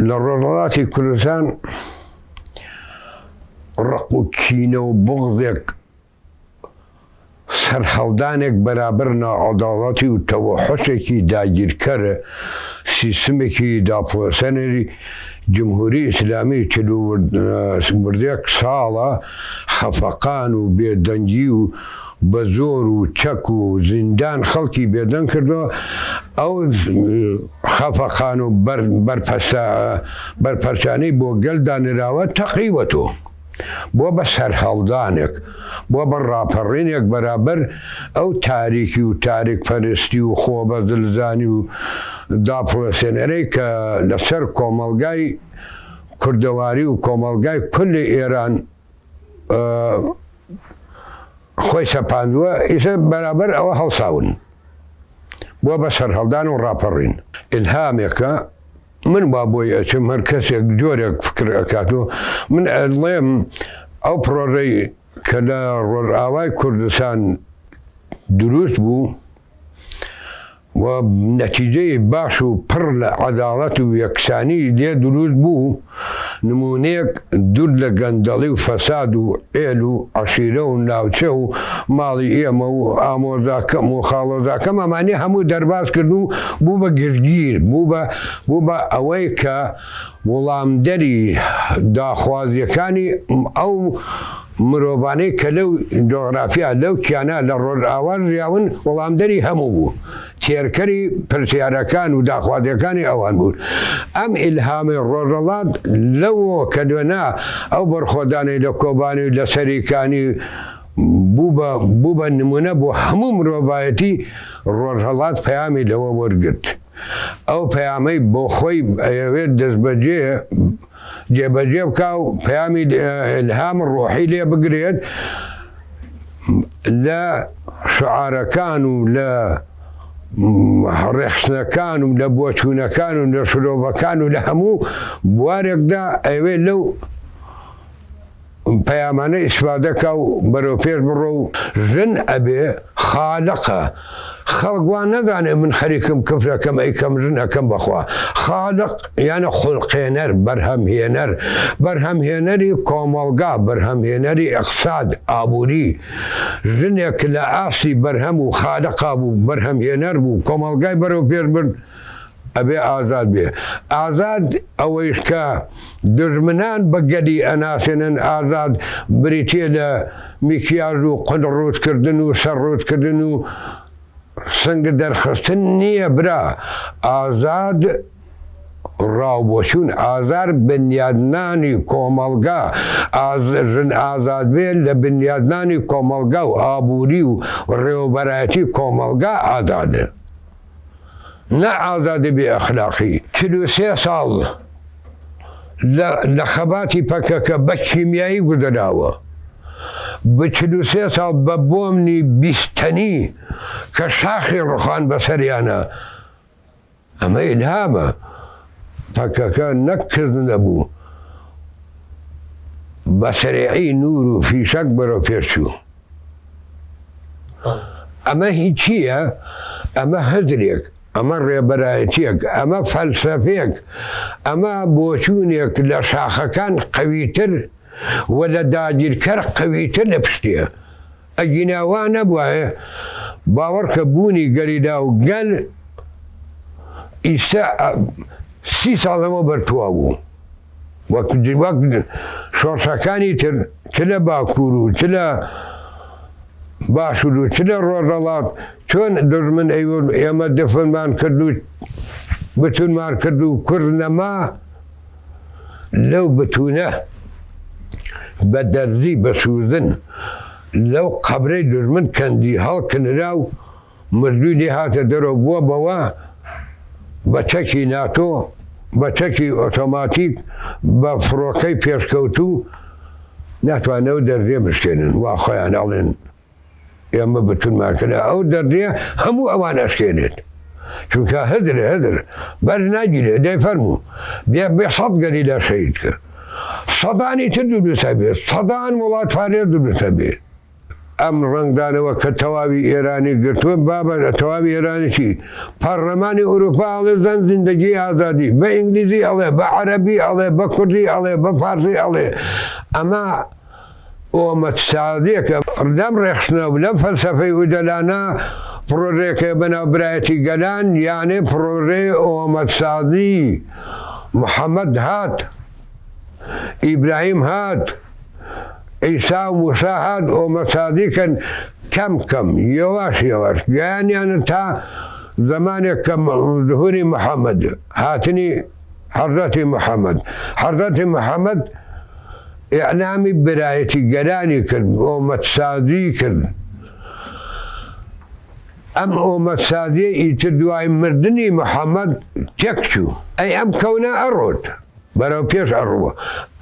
للرضاضات كردستان رقو كينو بغضك سرحەڵدانێک بەرابەر نائەداڵەتی و تەوەحوشێکی داگیرکەرە سیستمێکی داپۆسەنەری جمهوری ئیسلامی وردێک ساڵە خەفەقان و بێدەنگی و بە زۆر و چەک و زیندان خەڵکی بێدەنگ کردەوە. ئەو خەفەقان و بەرپەرچانەی بۆ گەلدانراوە تەقیوەتۆ بۆ بە سەرهەڵدانێک بۆ بە ڕاپەڕینێک بەرابەر ئەو تاریکی و تاریک پەرستی و خۆ بە دڵزانی و داپۆسێنەرەی کە لەسەر کۆمەڵگای کوردەواری و کۆمەڵگای کولی ئێران خۆی سەپاندووە ئیسە بەرابەر ئەوە هەڵساون بۆ بە سەرهەڵدان و ڕاپەڕین. ئیلهامێکە من با بۆی ئەچم هەر کەسێک جۆرێک فکر ئەکاتەوە. من ئەڵێم ئەو پرۆژەی کە لە ڕۆژئاوای کوردستان دروست بوو و نەتیجەی باش و پڕ لە عەداڵەت و یەکسانی لێ دروست بوو، نمونەیەک دوور لە گەندەڵی و فەساد و ئێل و عەشیرە و ناوچە و ماڵی ئێمە و ئامۆزاکەم و خاڵۆزاکەم ئەمانەی هەموو دەرباز کرد و بوو بە گرگیر، بوو بە ئەوەی کە وەڵامدەری داخوازیەکانی ئەو مرۆڤانەی کە لەو جۆغرافیا لەو کیانە لە ڕۆژئاوا ژیاون وەڵامدەری هەموو بوو، تێرکەری پرسیارەکان و داخوازیەکانی ئەوان بوون. ئەم ئیلهامی ڕۆژهەڵات لەوە کە دوێنا ئەو بەرخۆدانی لە کۆبانی و لە سەریکانی بوو بە نمونە بۆ هەموو مرۆڤایەتی. ڕۆژهەڵات پەیامی لەوە وەرگرت، ئەو پەیامەی بۆ خۆی ئەوێت دەستبەجێ جێبەجێ بکا و پەیامی ئیلهام ڕۆحی لێ بگرێت لە شعارەکان و لە ڕێخستنەکان و لە بۆچوونەکان و لە شرۆڤەکان و لە هەموو بوارێکدا ئەوێ لەو پەیامانە ئیسفادەکە و بەرەو پێش بڕۆ و ژن ئەبێ خالقە. خەڵک وان نەزانێ من خەریکم کفرەکەم ئەیکەم ژن ئەەکەم بەخوا. خالق یانە خوڵقێنەر، بەرهەمهێنەر، بەرهەمهێنەری کۆمەڵگا، بەرهەمهێنەری ئەقساد ئابووری. ژنێک لە ئاسی بەرهەم و خالقا بوو، بەرهەمهێنەر بوو، کۆمەڵگای بەرەو پێش برد ئەبێ ئازاد بێ. ئازاد ئەوەیش کە دژمنان بە گەلی ئەناسێنن، ئازاد بریتێ لە میکیاژ و قند ڕووتکردن و سەر ڕووتکردن و سنگ دەرخستن نییە برا. ئازاد ڕاوبۆچوون، ئازار بنیادنانی کۆمەڵگا، ژن ئازاد بێت لە بنیادنانی کۆمەڵگا و ئابووری و ڕێوەبەرایەتی کۆمەڵگا ئازادە، نە ئازادی بێ ئەخلاقی. 43 ساڵ لە خەباتی پەکەکە بە کیمیایی گودراوە، بە 43 ساڵ بە بۆمنی بیستەنی کە شاخی ڕوخان بەسەریانە. ئەمە ئیلهامە، پەکەکە نەکرد نەبوو، بە سەریعی نور و فیشەک بەرەو پێچوو. ئەمە هیچیە؟ ئەمە هەدرێک، ئەمە ڕێبەرایەتیەک، ئەمە فەلسەفەیەک، ئەمە بۆچوونێک لە شاخەکان قەویتر و لە داگیرکەر قەویتر لە پشتیە. ئەگیناوا نەبووایە باوەڕکە بوونی گەریدا و گەل ئیستا 30 ساڵ لەمە بەرتووا بوو، وەک شۆڕشەکانی تر چ لە باکوور و چ لە باشوور و چ لە ڕۆژهەڵات چۆن دژمن ئێمە دەفنمان کرد و بتونمان کرد و کورد نەما. لەو بتونە بە دەرزی بە سووزن لەو قەبرەی دژمن کەندی هەڵکنرا و مردووی لێ هاتە دەرەوە بووە بەوە بە چەکی ناتۆ، بە چەکی ئۆتۆماتیک، بە فڕۆکەی پێشکەوتوو ناتوانەوە دەرزێ بشکێنن. وا خۆیان ئەڵێن ئێمە بتونمان کردە، ئەو دەرزێ هەموو ئەوان ئەشکێنێت، چونکە هەدر بەر ناگیرێ. دەیفەرموو بێ 100 گەلی لە شەهید کە، سەدانی تر دروستە بێت، سەدان وڵات پارێز دروستە بێت. ئەم ڕنگدانەوە کە تەواوی ئێرانی گرتووە بابە تەواوی ئێرانی چی پەرلەمانی ئوروپا ئەڵێ زەن زیندەگی ئازادی بە ئینگلیزی ئەڵێ بە عەرەبی ئەڵێ بە کوردی ئەڵێ بە فارسی ئەڵێ ئەمە ئۆمەدسازیەکە لەم ڕێخستنە و لەم فەلسەفەی ئوجەلانە پرۆژێکە بەناوبرایەتی گەلان یانێ پرۆژێ ئۆمەدسازی محەممەد هات ئیبراهیم هات ئیسا و موسا هات ئۆمەدسازیکەن کەم یەواش گیانیانە تا زمانێک کە ظهوری محەممەد هاتنی حەزرەتی محەممەد ئیعلامی برایەتی گەلانی کرد ئۆمەدسازی کرد ئەم ئۆمەدسازیە ئیتر دوای مردنی محەممەد تێک چوو ئەی ئەم کەونە ئەڕۆت بەرەو پێش ئەڕووە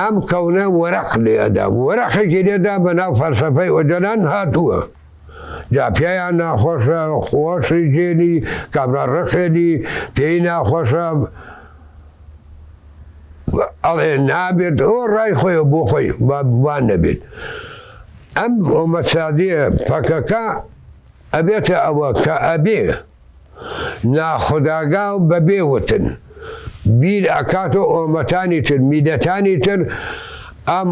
ئەم کەونە وەرەق لێدا وەرەقێکی لێدا بەناو فەلسەفەی ئۆجەلان هاتووە جا پێیان ناخۆشە خۆشی جێنی کابرا ڕخێنی پێی ناخۆشە ئەڵێ نابێت ئەوە ڕای خۆیە بۆ خۆی وان نەبێت ئەم ئۆمەدسازیە پەکەکە ئەبێتە ئەوە کە ئەبێ ناخوداگا و بەبێ وتن بیر ئەکاتۆ ئۆمەتانی تر میدەتانی تر ئەم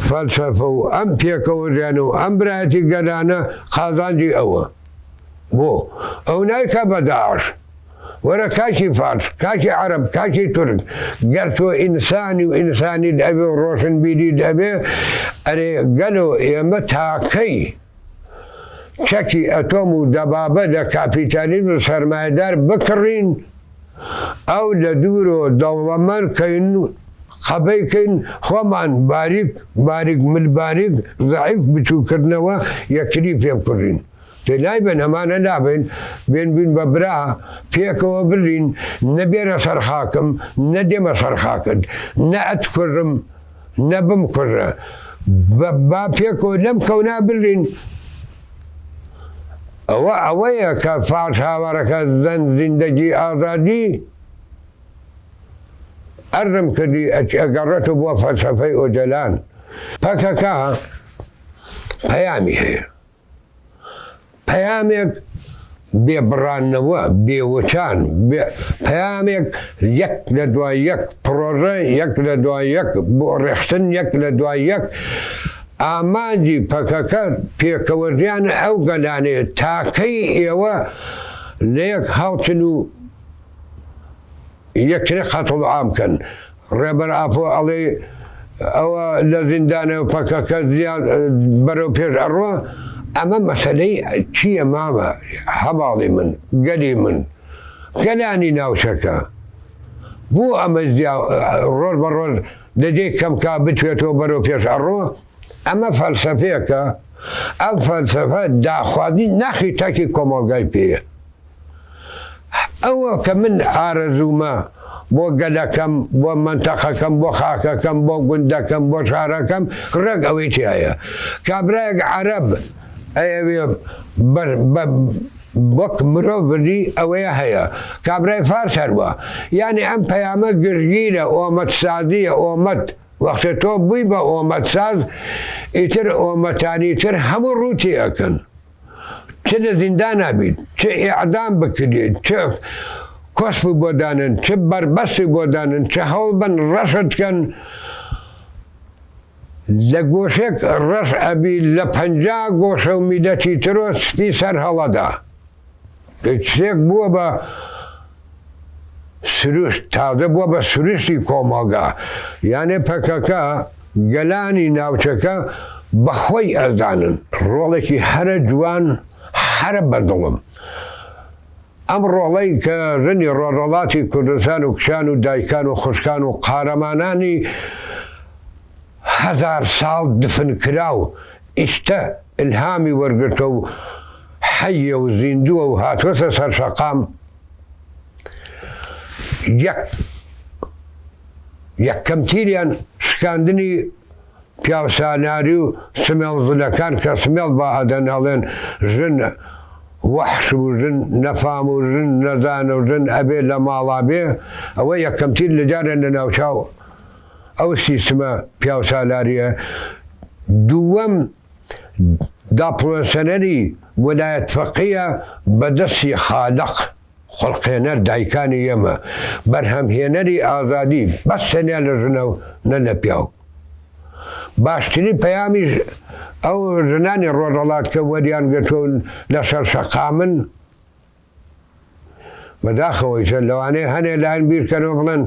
فەلسەفە و ئەم پێکەوەژیانە و ئەم برایەتی گەلانە قازانجی ئەوە بۆ ئەو نایکە بە داعش وەرە کاکی فارس کاکی عەرەب کاکی تورک گەر تۆ ئینسانی و ئینسانی دەبێ و ڕۆشنبیری دەبێ ئەرێ گەلۆ ئێمە تاکەی چەکی ئەتۆم و دەبابە لە کاپیتالیزم سەرمایەدار بکڕین ئەو لە دوورۆ دەوڵەمەند کەین قەبەیکەین خۆمان باریک ملباریک زەعیف بچووکردنەوە یەکتری پێ بکڕین تێلای بن ئەمانە نابین بین بە برا پێکەوە بڕین نەبێرە سەر خاکم نەدێمە سەر خاکت نە ئەت کوڕم نە بم کوڕە با پێکەوە لەم کەونا بڕین ئەوەیە کە فارس هاوارەکە زەن زیندەگی ئازادی ئەرم کردی ئەگەڕێتەوە بۆ فەلسەفەی ئۆجەلان پەکەکە پەیامی هەیە پەیامێک بێبڕانەوە بێوەچان پەیامێک یەک لە دوای یەک پرۆژە یەک لە دوای یەک بۆ ڕێخستن یەک لە دوای یەک ئامانجی پەکەکە پێکەوەژیان ئەو گەلانەیە تاکەی ئێوە لە یەک هاوچن و یەکترێ قەتڵ عامکەن ڕێبەر ئاپۆ ئەڵێ ئەوە لە زیندانە پەکەکە زیاد بەرەو پێش ئەڕوە ئەمە مەسەلەی چییە مامە هەواڵی من گەلی من گەلانی ناوچەکە بۆ ئەمە ڕۆژ بە ڕۆژ دەجێ کەمکا بتوێتەوە بەرەو پێش ئەڕوە ئەمە فەلسەفەیەکە ئەم فەلسەفە داخوازی ناخی تاکی کۆمەڵگای پێیە ئەوە کە من ئارەزوومە بۆ گەلەکەم بۆ منتەقەکەم بۆ خاکەکەم بۆ گوندەکەم بۆ شارەکەم ڕێک ئەوەی تایە کابراەک عەرەب ئەوێ وەک مرۆڤ بردی ئەوەیە هەیە کابرای فارس هەروە یعنی ئەم پەیامە گرگیرە ئۆمەدسازیە ئۆمەد وەختە تۆ بووی بە ئۆمەدساز ئیتر ئۆمەتانی تر هەموو ڕووتی ئەکەن چ لە زیندان نابیت چ ئیعدام بکرێت چ کۆسپ بۆ دانن چ بەربەستی بۆ دانن چ هەوڵ بن ڕەشتکەن لە گۆشێک ڕەش ئەبی لە 50 گۆشە و میدەتی ترۆ سپی سەر هەڵەدا شتێک بووە بە سروشت تازە بووە بە سروشتی کۆمەڵگا یانێ پەکەکە گەلانی ناوچەکە بەخۆی ئەزانن ڕۆڵێکی هەرە جوان هەرە بەدڵم ئەم ڕۆڵەی کە ژنی ڕۆژەڵاتی کوردستان و کشان و دایکان و خوشکان و قارەمانانی 1000 ساڵ دفنکرا و ئیشتە ئیلهامی وەرگرتە و حەیە و زیندووە و هاتوۆتە سەر شەقام یەکەمتیریان شکاندنی پیاوساناری و سمێڵ زلەکان کە سمێڵ بە ئەدەن ئەڵێن ژن وەحش و ژن نەفام و ژن نەزانە و ژن ئەبێ لە ماڵا بێ ئەوە یەکەمتیر لە جارێن لە ناوچاو ئەو سیستمە پیاوسالاریە دووەم داپڵۆسەنەری وەلایەت فەقیە بەدەستی خالق خەڵقێنەر دایکانی ئێمە بەرهەمهێنەری ئازادی بەس سەنیا لە ژنە و نە لە پیاو باشترین پەیامیش ئەو ژنانی ڕۆژهەڵات کە وەریان گرتوون لەسەر شەقامن بەداخەوەیشە لەوانەیە هەنێ لاین بیرکەنەوە بڵێن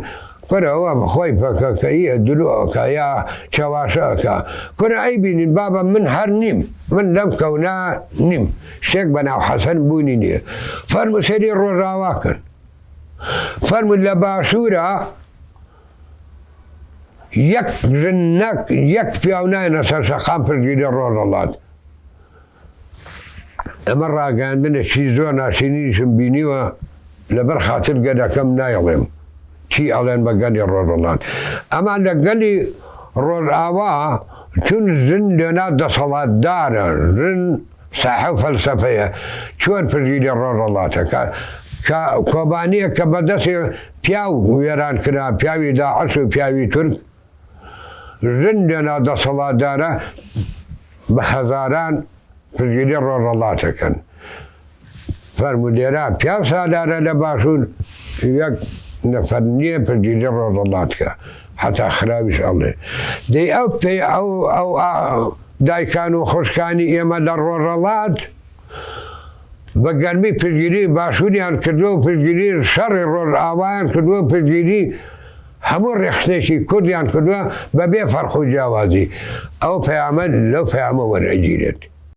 کورەوە خۆی پەکەکەیە درۆکە یا چاواشەکە کورە ئەی بینین بابە من هەر نیم من لەم کەونا نیم شتێک بەناو حەسەن بوونی نییە فەرموو سەری ڕۆژاواکەن فەرموو لە باشوورە یەک ژنەک یەک پیاو نایەنە سەر شەقام پشتگیری ڕۆژهەڵات ئەمە ڕاگەاندنێکی زۆر ناشرینیشم بینیوە لەبەر خاتر گەلەکەم نایڵێم چی ئەڵێن بە گەلی ڕۆژهەڵات ئەمان لە گەلی ڕۆژئاوا چون ژن لێنا دەسەڵاتدارە ژن ساحب فەلسەفەیە چۆن پشتگیری ڕۆژهەڵاتەکە کۆبانیە کە بەدەستی پیاو وێران کرا پیاوی داعش و پیاوی تورک ژن لێنا دەسەڵاتدارە بە هەزاران پشتگیری ڕۆژهەڵاتەکەن فەرموو لێرە پیاو سالارە لە باشوور یەک نەفەر نییە پشتگیری ڕۆژهەڵاتکە حتا خراویش ئەڵێ دەی ئەو پێی ئەو دایکان و خوشکانی ئێمە لە ڕۆژهەڵات بە گەرمی پشتگیری باشووریان کردووە و پشتگیری شەڕی ڕۆژئاوایان کردووە پشتگیری هەموو ڕێخنێکی کوردیان کردووە بەبێ فەرق و جیاوازی ئەو پەیامە لەو پەیامە وەرئەگیرێت